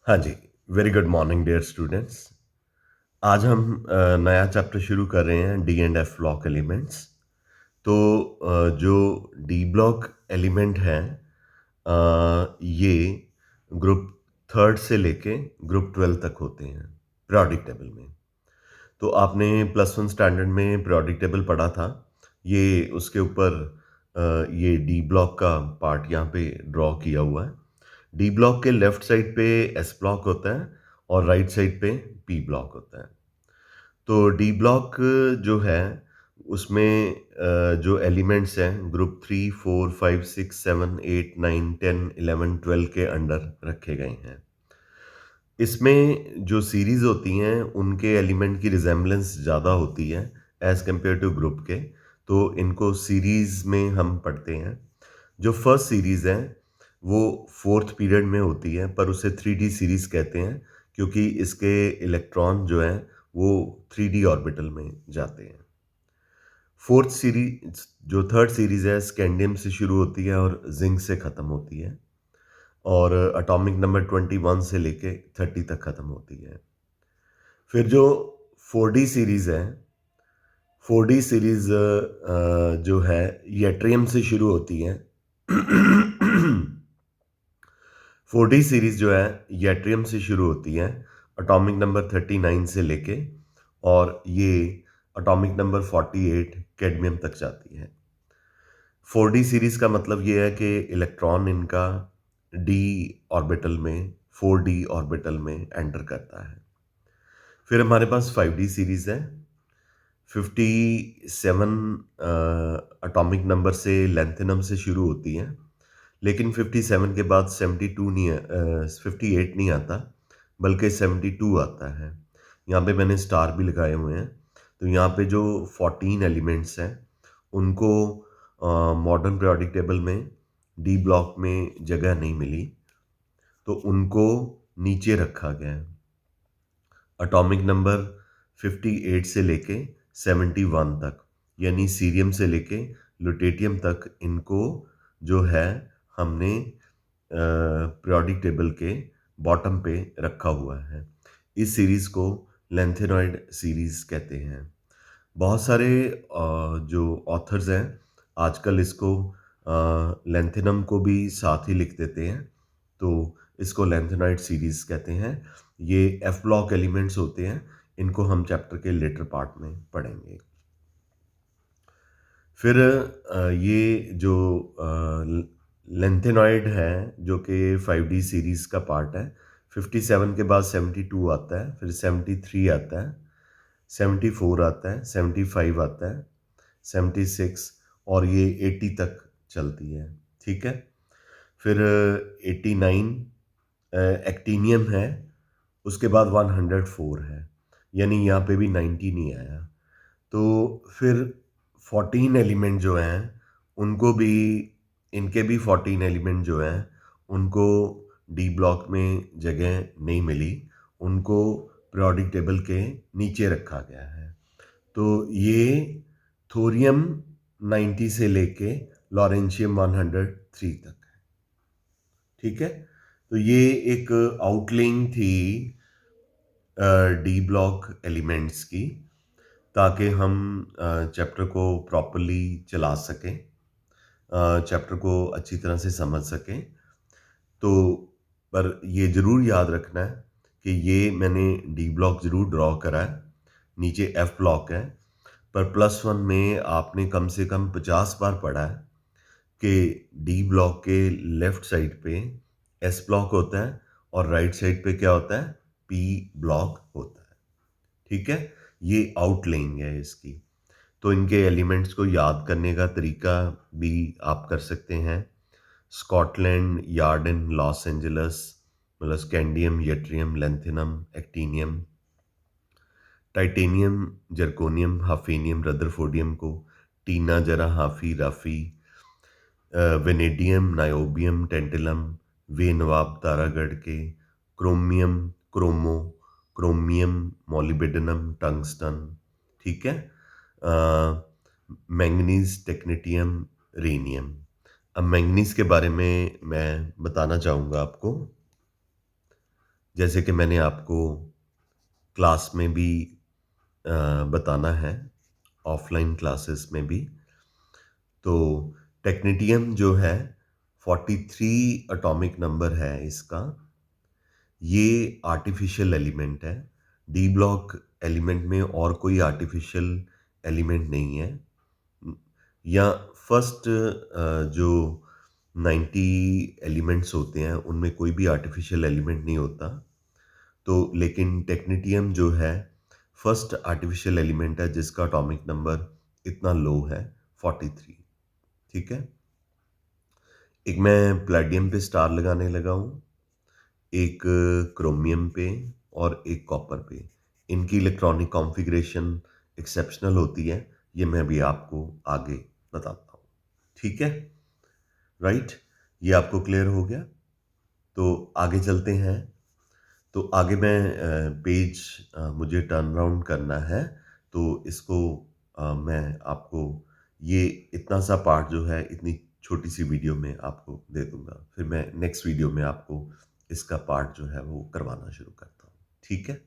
हाँ जी, very good morning dear students. आज हम नया चैप्टर शुरू कर रहे हैं D and F block elements. तो जो डी ब्लॉक एलिमेंट है ये ग्रुप थर्ड से लेके ग्रुप 12 तक होते हैं पीरियोडिक टेबल में। तो आपने प्लस वन स्टैंडर्ड में पीरियोडिक टेबल पढ़ा था। ये उसके ऊपर ये डी ब्लॉक का पार्ट यहाँ पे ड्रॉ किया हुआ है। डी ब्लॉक के लेफ्ट साइड पे एस ब्लॉक होता है और राइट साइड पे पी ब्लॉक होता है। तो डी ब्लॉक जो है उसमें जो एलिमेंट्स हैं ग्रुप 3, 4, 5, 6, 7, 8, 9, 10, 11, 12 के अंडर रखे गए हैं। इसमें जो सीरीज़ होती हैं उनके एलिमेंट की रिजेम्बलेंस ज़्यादा होती है एज़ कम्पेयर टू ग्रुप के। तो इनको सीरीज़ में हम पढ़ते हैं। जो फर्स्ट सीरीज़ है वो फोर्थ पीरियड में होती है, पर उसे 3D सीरीज़ कहते हैं क्योंकि इसके इलेक्ट्रॉन जो हैं वो 3D ऑर्बिटल में जाते हैं। फोर्थ सीरीज जो थर्ड सीरीज़ है स्कैंडियम से शुरू होती है और जिंक से ख़त्म होती है और एटॉमिक नंबर 21 से लेके 30 तक ख़त्म होती है। फिर जो 4D सीरीज़ है, 4D सीरीज़ जो है यट्रियम से शुरू होती है। 4D सीरीज़ जो है यट्रियम से शुरू होती है एटॉमिक नंबर 39 से लेके, और ये एटॉमिक नंबर 48 कैडमियम तक जाती है। 4D सीरीज़ का मतलब ये है कि इलेक्ट्रॉन इनका डी ऑर्बिटल में 4D ऑर्बिटल में एंटर करता है। फिर हमारे पास 5D सीरीज़ है। 57 एटॉमिक नंबर से लैंथेनम से शुरू होती है, लेकिन 57 के बाद 72 नहीं 58 नहीं आता, बल्कि 72 आता है। यहाँ पे मैंने स्टार भी लगाए हुए हैं। तो यहाँ पे जो 14 एलिमेंट्स हैं उनको मॉडर्न पीरियोडिक टेबल में डी ब्लॉक में जगह नहीं मिली, तो उनको नीचे रखा गया है। एटॉमिक नंबर 58 से लेके 71 तक, यानी सीरियम से लेके लुटेटियम तक, इनको जो है हमने पीरियोडिक टेबल के बॉटम पे रखा हुआ है। इस सीरीज़ को लेंथेनॉइड सीरीज़ कहते हैं। बहुत सारे जो ऑथर्स हैं आजकल इसको लेंथेनम को भी साथ ही लिख देते हैं, तो इसको लेंथेनॉइड सीरीज़ कहते हैं। ये एफ ब्लॉक एलिमेंट्स होते हैं, इनको हम चैप्टर के लेटर पार्ट में पढ़ेंगे। फिर ये जो लेंथेनॉइड है जो कि 5D सीरीज़ का पार्ट है, 57 के बाद 72 आता है, फिर 73 आता है, 74 आता है, 75 आता है, 76, और ये 80 तक चलती है। ठीक है। फिर 89 एक्टीनियम है, उसके बाद 104 है, यानी यहाँ पे भी 90 नहीं आया। तो फिर 14 एलिमेंट जो हैं उनको भी, इनके भी 14 एलिमेंट जो हैं उनको डी ब्लॉक में जगह नहीं मिली, उनको पीरियोडिक टेबल के नीचे रखा गया है। तो ये थोरियम 90 से लेके लॉरेंशियम 103 तक है। ठीक है। तो ये एक आउटलाइन थी डी ब्लॉक एलिमेंट्स की, ताकि हम चैप्टर को प्रॉपरली चला सकें, चैप्टर को अच्छी तरह से समझ सकें। तो पर ये ज़रूर याद रखना है कि ये मैंने डी ब्लॉक ज़रूर ड्रॉ करा है, नीचे एफ ब्लॉक है, पर प्लस वन में आपने कम से कम 50 बार पढ़ा है कि डी ब्लॉक के लेफ्ट साइड पे एस ब्लॉक होता है और राइट साइड पे क्या होता है, पी ब्लॉक होता है। ठीक है। ये आउटलाइन है इसकी। तो इनके एलिमेंट्स को याद करने का तरीका भी आप कर सकते हैं। स्कॉटलैंड यार्डन लॉस एंजलस, मतलब scandium yttrium lanthanum actinium, titanium zirconium hafnium rutherfordium को, टीना जरा हाफी राफी, वेनेडियम नायोबियम टेंटिलम वे नवाब तारागढ़ के, chromium chromo, chromium molybdenum tungsten. ठीक है। Manganese technetium rhenium. अब मैंगनीज के बारे में मैं बताना चाहूँगा आपको। जैसे कि मैंने आपको क्लास में भी बताना है, ऑफलाइन क्लासेस में भी। तो टेक्नीटियम जो है 43 एटॉमिक नंबर है इसका। ये आर्टिफिशियल एलिमेंट है। डी ब्लॉक एलिमेंट में और कोई आर्टिफिशियल एलिमेंट नहीं है। या फर्स्ट जो 90 एलिमेंट्स होते हैं उनमें कोई भी आर्टिफिशियल एलिमेंट नहीं होता। तो लेकिन टेक्नीटियम जो है फर्स्ट आर्टिफिशियल एलिमेंट है जिसका एटॉमिक नंबर इतना लो है, 43। ठीक है। एक मैं प्लेटिनम पे स्टार लगाने लगा हूँ, एक क्रोमियम पे और एक कॉपर पे। इनकी इलेक्ट्रॉनिक कॉन्फ़िगरेशन एक्सेप्शनल होती है। ये मैं भी आपको आगे बताता हूँ। ठीक है, राइट? ये आपको क्लियर हो गया? तो आगे चलते हैं। तो आगे मैं पेज मुझे टर्न अराउंड करना है। तो इसको मैं आपको ये इतना सा पार्ट जो है इतनी छोटी सी वीडियो में आपको दे दूंगा। फिर मैं नेक्स्ट वीडियो में आपको इसका पार्ट जो है वो करवाना शुरू करता हूँ। ठीक है?